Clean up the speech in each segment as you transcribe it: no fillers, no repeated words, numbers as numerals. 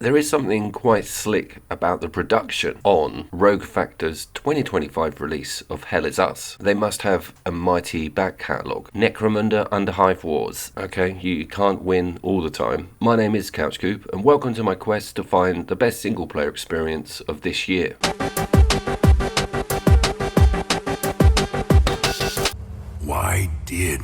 There is something quite slick about the production on Rogue Factor's 2025 release of Hell Is Us. They must have a mighty back catalogue. Necromunda Underhive Wars. Okay, you can't win all the time. My name is Couchcoop, and welcome to my quest to find the best single player experience of this year. Why did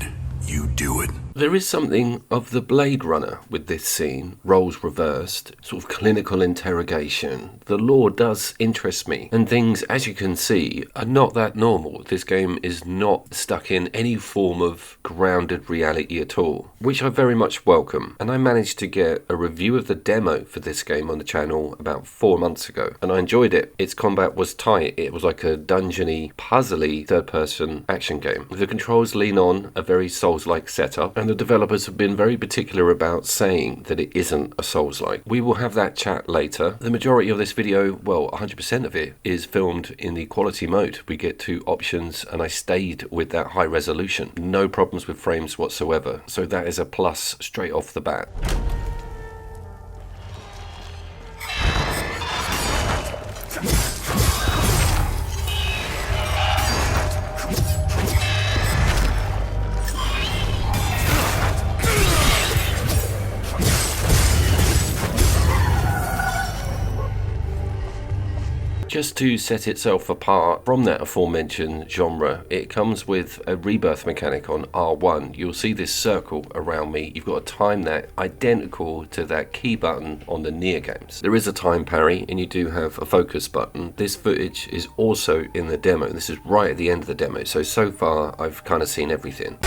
you do it? There is something of the Blade Runner with this scene, roles reversed, sort of clinical interrogation. The lore does interest me, and things, as you can see, are not that normal. This game is not stuck in any form of grounded reality at all, which I very much welcome. And I managed to get a review of the demo for this game on the channel about 4 months ago, and I enjoyed it. Its combat was tight. It was like a dungeony, puzzly third-person action game. The controls lean on a very Souls-like setup, and the developers have been very particular about saying that it isn't a Souls-like. We will have that chat later. The majority of this video, well, 100% of it, is filmed in the quality mode. We get 2 options, and I stayed with that high resolution. No problems with frames whatsoever, so that is a plus straight off the bat. Just to set itself apart from that aforementioned genre, it comes with a rebirth mechanic on R1. You'll see this circle around me. You've got to time that identical to that key button on the Nier games. There is a time parry, and you do have a focus button. This footage is also in the demo. This is right at the end of the demo, so far I've kind of seen everything.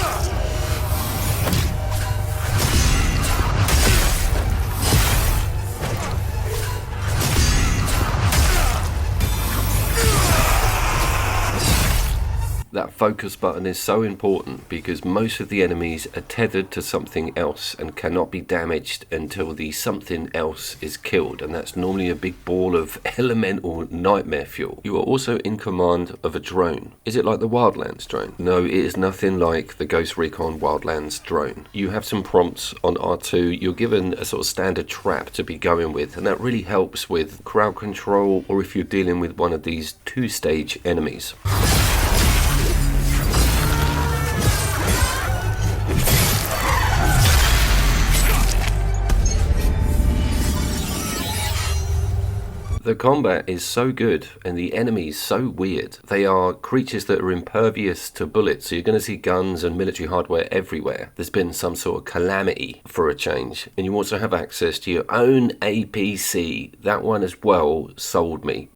That focus button is so important because most of the enemies are tethered to something else and cannot be damaged until the something else is killed, and that's normally a big ball of elemental nightmare fuel. You are also in command of a drone. Is it like the Wildlands drone? No, it is nothing like the Ghost Recon Wildlands drone. You have some prompts on R2. You're given a sort of standard trap to be going with, and that really helps with crowd control or if you're dealing with one of these 2-stage enemies. The combat is so good and the enemies so weird. They are creatures that are impervious to bullets, so you're going to see guns and military hardware everywhere. There's been some sort of calamity for a change, and you also have access to your own APC. That one as well sold me.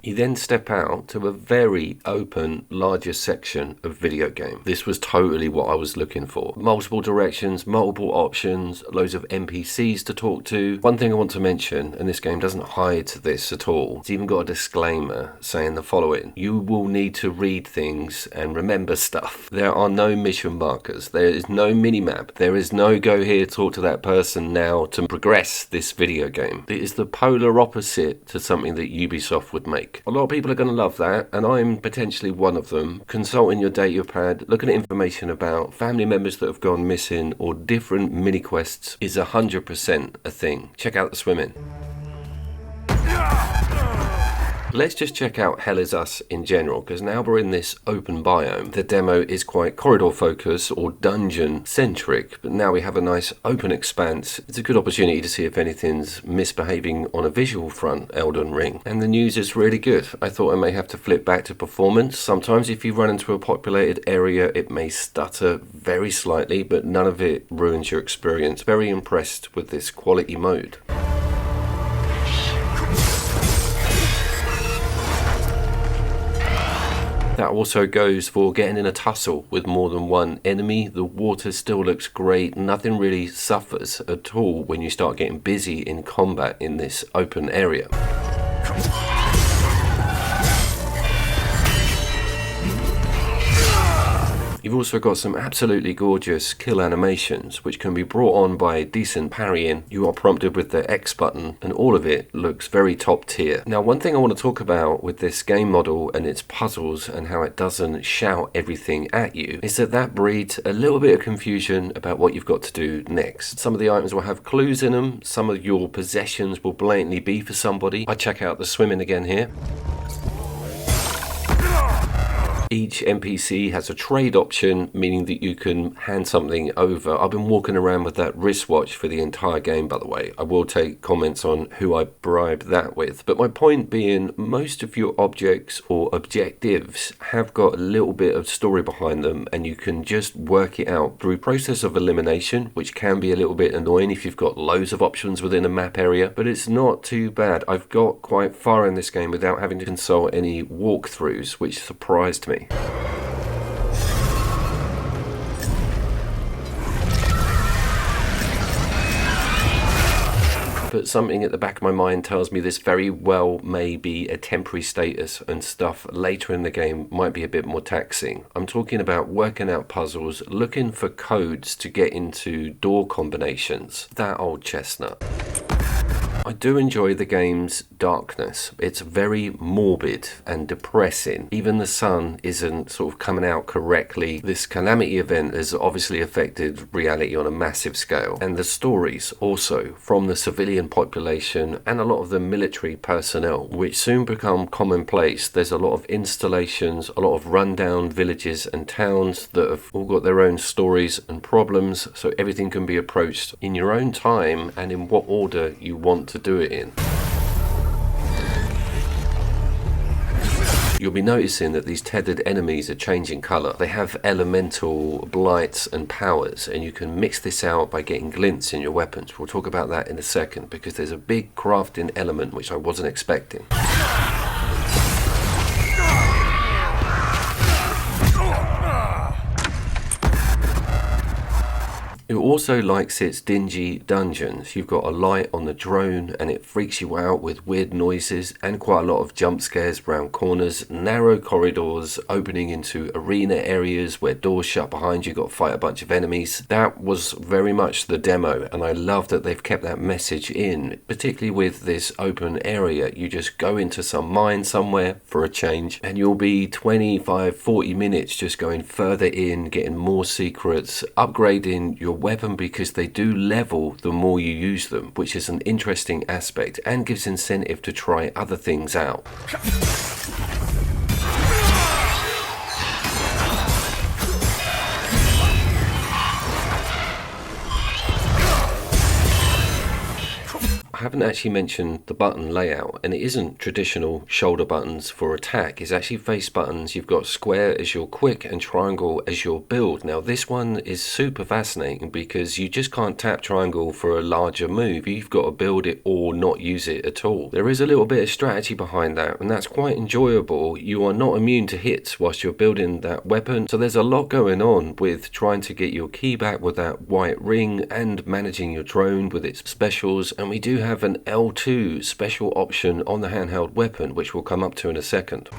You then step out to a very open, larger section of video game. This was totally what I was looking for. Multiple directions, multiple options, loads of NPCs to talk to. One thing I want to mention, and this game doesn't hide this at all, it's even got a disclaimer saying the following: you will need to read things and remember stuff. There are no mission markers. There is no minimap. There is no go here, talk to that person now to progress this video game. It is the polar opposite to something that Ubisoft would make. A lot of people are going to love that, and I'm potentially one of them. Consulting your datapad, looking at information about family members that have gone missing or different mini quests is 100% a thing. Check out the swimming. Let's just check out Hell Is Us in general, because now we're in this open biome. The demo is quite corridor focused or dungeon centric, but now we have a nice open expanse. It's a good opportunity to see if anything's misbehaving on a visual front, Elden Ring. And the news is really good. I thought I may have to flip back to performance. Sometimes if you run into a populated area, it may stutter very slightly, but none of it ruins your experience. Very impressed with this quality mode. That also goes for getting in a tussle with more than one enemy. The water still looks great. Nothing really suffers at all when you start getting busy in combat in this open area. You've also got some absolutely gorgeous kill animations, which can be brought on by decent parrying. You are prompted with the X button, and all of it looks very top tier. Now, one thing I want to talk about with this game model and its puzzles and how it doesn't shout everything at you is that breeds a little bit of confusion about what you've got to do next. Some of the items will have clues in them, some of your possessions will blatantly be for somebody. I check out the swimming again here. Each NPC has a trade option, meaning that you can hand something over. I've been walking around with that wristwatch for the entire game, by the way. I will take comments on who I bribed that with. But my point being, most of your objects or objectives have got a little bit of story behind them, and you can just work it out through process of elimination, which can be a little bit annoying if you've got loads of options within a map area, but it's not too bad. I've got quite far in this game without having to consult any walkthroughs, which surprised me. But something at the back of my mind tells me this very well may be a temporary status, and stuff later in the game might be a bit more taxing. I'm talking about working out puzzles, looking for codes to get into door combinations. That old chestnut. I do enjoy the game's darkness. It's very morbid and depressing. Even the sun isn't sort of coming out correctly. This calamity event has obviously affected reality on a massive scale. And the stories also from the civilian population and a lot of the military personnel, which soon become commonplace. There's a lot of installations, a lot of rundown villages and towns that have all got their own stories and problems, so everything can be approached in your own time and in what order you want to do it in. You'll be noticing that these tethered enemies are changing colour. They have elemental blights and powers, and you can mix this out by getting glints in your weapons. We'll talk about that in a second, because there's a big crafting element which I wasn't expecting. It also likes its dingy dungeons. You've got a light on the drone and it freaks you out with weird noises and quite a lot of jump scares around corners, narrow corridors opening into arena areas where doors shut behind you, got to fight a bunch of enemies. That was very much the demo, and I love that they've kept that message in, particularly with this open area. You just go into some mine somewhere for a change and you'll be 25-40 minutes just going further in, getting more secrets, upgrading your weapon, because they do level the more you use them, which is an interesting aspect and gives incentive to try other things out. I haven't actually mentioned the button layout, and it isn't traditional shoulder buttons for attack. It's actually face buttons. You've got square as your quick and triangle as your build. Now this one is super fascinating because you just can't tap triangle for a larger move. You've got to build it or not use it at all. There is a little bit of strategy behind that, and that's quite enjoyable. You are not immune to hits whilst you're building that weapon, so there's a lot going on with trying to get your key back with that white ring and managing your drone with its specials. And we do have an L2 special option on the handheld weapon, which we'll come up to in a second.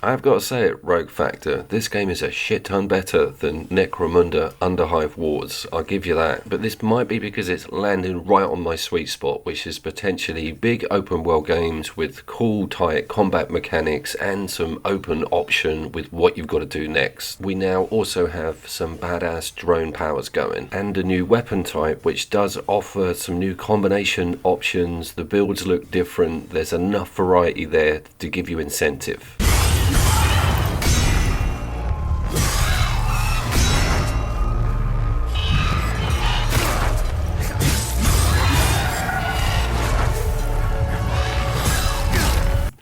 I've got to say it, Rogue Factor, this game is a shit ton better than Necromunda Underhive Wars, I'll give you that, but this might be because it's landing right on my sweet spot, which is potentially big open world games with cool tight combat mechanics and some open option with what you've got to do next. We now also have some badass drone powers going, and a new weapon type which does offer some new combination options. The builds look different, there's enough variety there to give you incentive.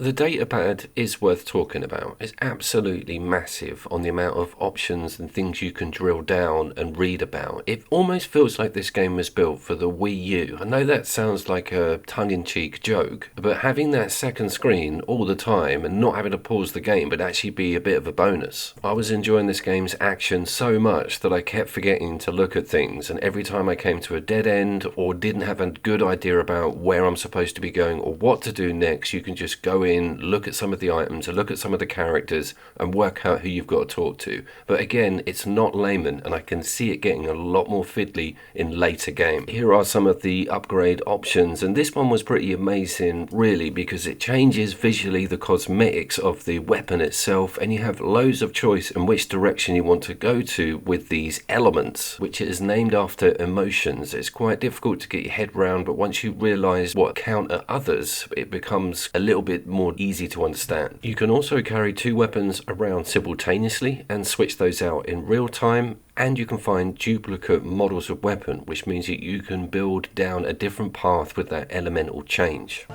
The datapad is worth talking about. It's absolutely massive on the amount of options and things you can drill down and read about. It almost feels like this game was built for the Wii U. I know that sounds like a tongue-in-cheek joke, but having that second screen all the time and not having to pause the game would actually be a bit of a bonus. I was enjoying this game's action so much that I kept forgetting to look at things, and every time I came to a dead end or didn't have a good idea about where I'm supposed to be going or what to do next, you can just go in, look at some of the items, look at some of the characters and work out who you've got to talk to. But again, it's not layman, and I can see it getting a lot more fiddly in later game. Here are some of the upgrade options, and this one was pretty amazing really, because it changes visually the cosmetics of the weapon itself, and you have loads of choice in which direction you want to go to with these elements, which is named after emotions. It's quite difficult to get your head round, but once you realise what counter others, it becomes a little bit more easy to understand. You can also carry two weapons around simultaneously and switch those out in real time, and you can find duplicate models of weapon, which means that you can build down a different path with that elemental change.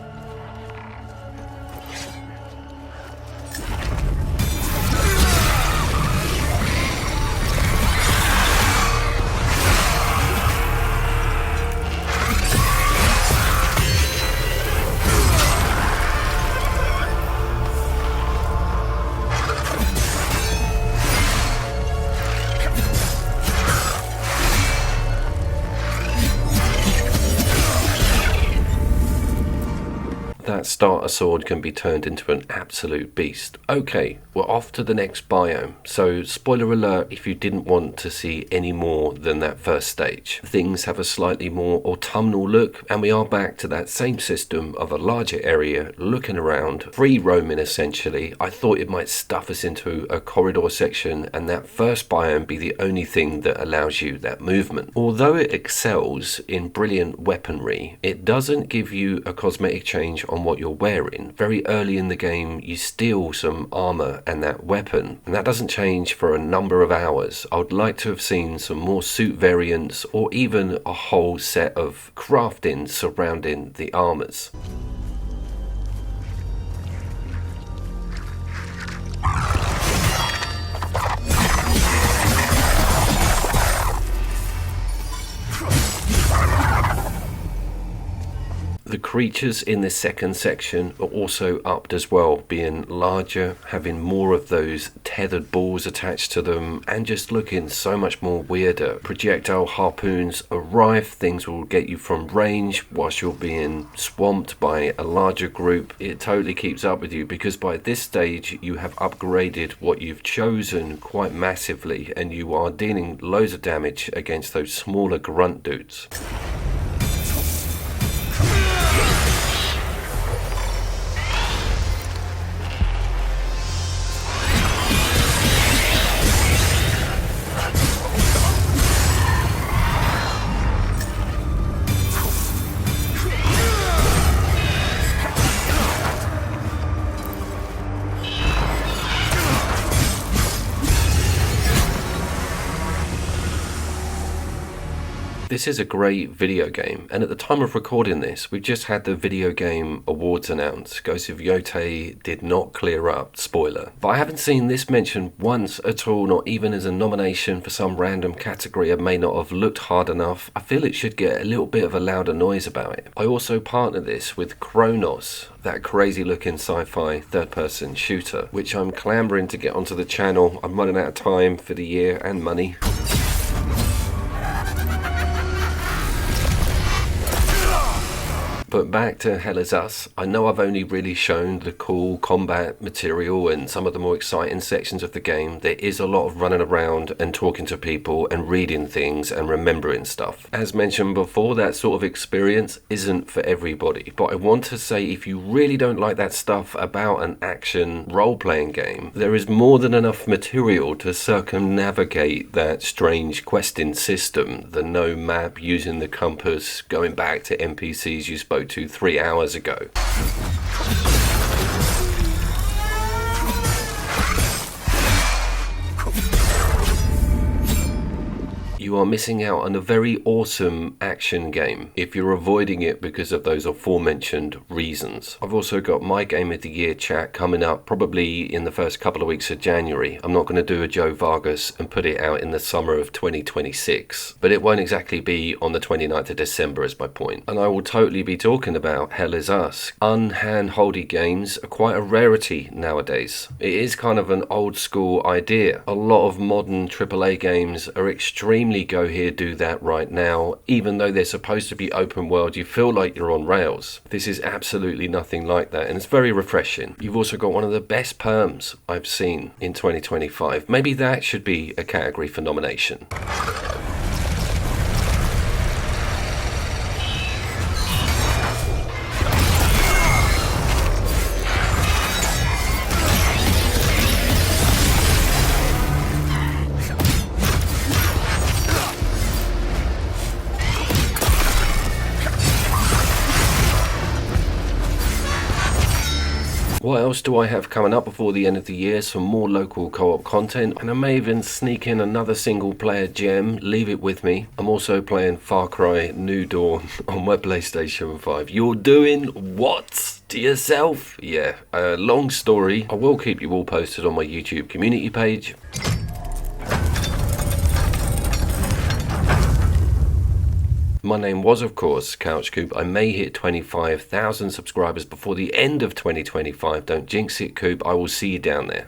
That starter sword can be turned into an absolute beast. Okay, we're off to the next biome. So spoiler alert if you didn't want to see any more than that first stage. Things have a slightly more autumnal look, and we are back to that same system of a larger area, looking around, free roaming essentially. I thought it might stuff us into a corridor section and that first biome be the only thing that allows you that movement. Although it excels in brilliant weaponry, it doesn't give you a cosmetic change on what you're wearing. Very early in the game you steal some armor and that weapon, and that doesn't change for a number of hours. I would like to have seen some more suit variants, or even a whole set of crafting surrounding the armors. The creatures in this second section are also upped as well, being larger, having more of those tethered balls attached to them, and just looking so much more weirder. Projectile harpoons arrive, things will get you from range whilst you're being swamped by a larger group. It totally keeps up with you, because by this stage you have upgraded what you've chosen quite massively, and you are dealing loads of damage against those smaller grunt dudes. This is a great video game, and at the time of recording this, we've just had the video game awards announced. Ghost of Yotei did not clear up, spoiler. But I haven't seen this mentioned once at all, not even as a nomination for some random category I may not have looked hard enough. I feel it should get a little bit of a louder noise about it. I also partner this with Chronos, that crazy looking sci-fi third-person shooter, which I'm clambering to get onto the channel. I'm running out of time for the year and money. But back to Hell Is Us. I know I've only really shown the cool combat material and some of the more exciting sections of the game. There is a lot of running around and talking to people and reading things and remembering stuff. As mentioned before, that sort of experience isn't for everybody. But I want to say, if you really don't like that stuff about an action role-playing game, there is more than enough material to circumnavigate that strange questing system. The no map, using the compass, going back to NPCs you spoke to 3 hours ago. You you are missing out on a very awesome action game if you're avoiding it because of those aforementioned reasons. I've also got my Game of the Year chat coming up probably in the first couple of weeks of January. I'm not going to do a Joe Vargas and put it out in the summer of 2026, but it won't exactly be on the 29th of December is my point. And I will totally be talking about Hell Is Us. Unhandholdy games are quite a rarity nowadays. It is kind of an old school idea. A lot of modern AAA games are extremely go here, do that right now. Even though they're supposed to be open world, you feel like you're on rails. This is absolutely nothing like that, and it's very refreshing. You've also got one of the best perms I've seen in 2025. Maybe that should be a category for nomination. What else do I have coming up before the end of the year? Some more local co-op content, and I may even sneak in another single player gem. Leave it with me. I'm also playing Far Cry New Dawn on my PlayStation 5. You're doing what to yourself? Yeah, long story. I will keep you all posted on my YouTube community page. My name was, of course, CouchCoop. I may hit 25,000 subscribers before the end of 2025. Don't jinx it, Coop. I will see you down there.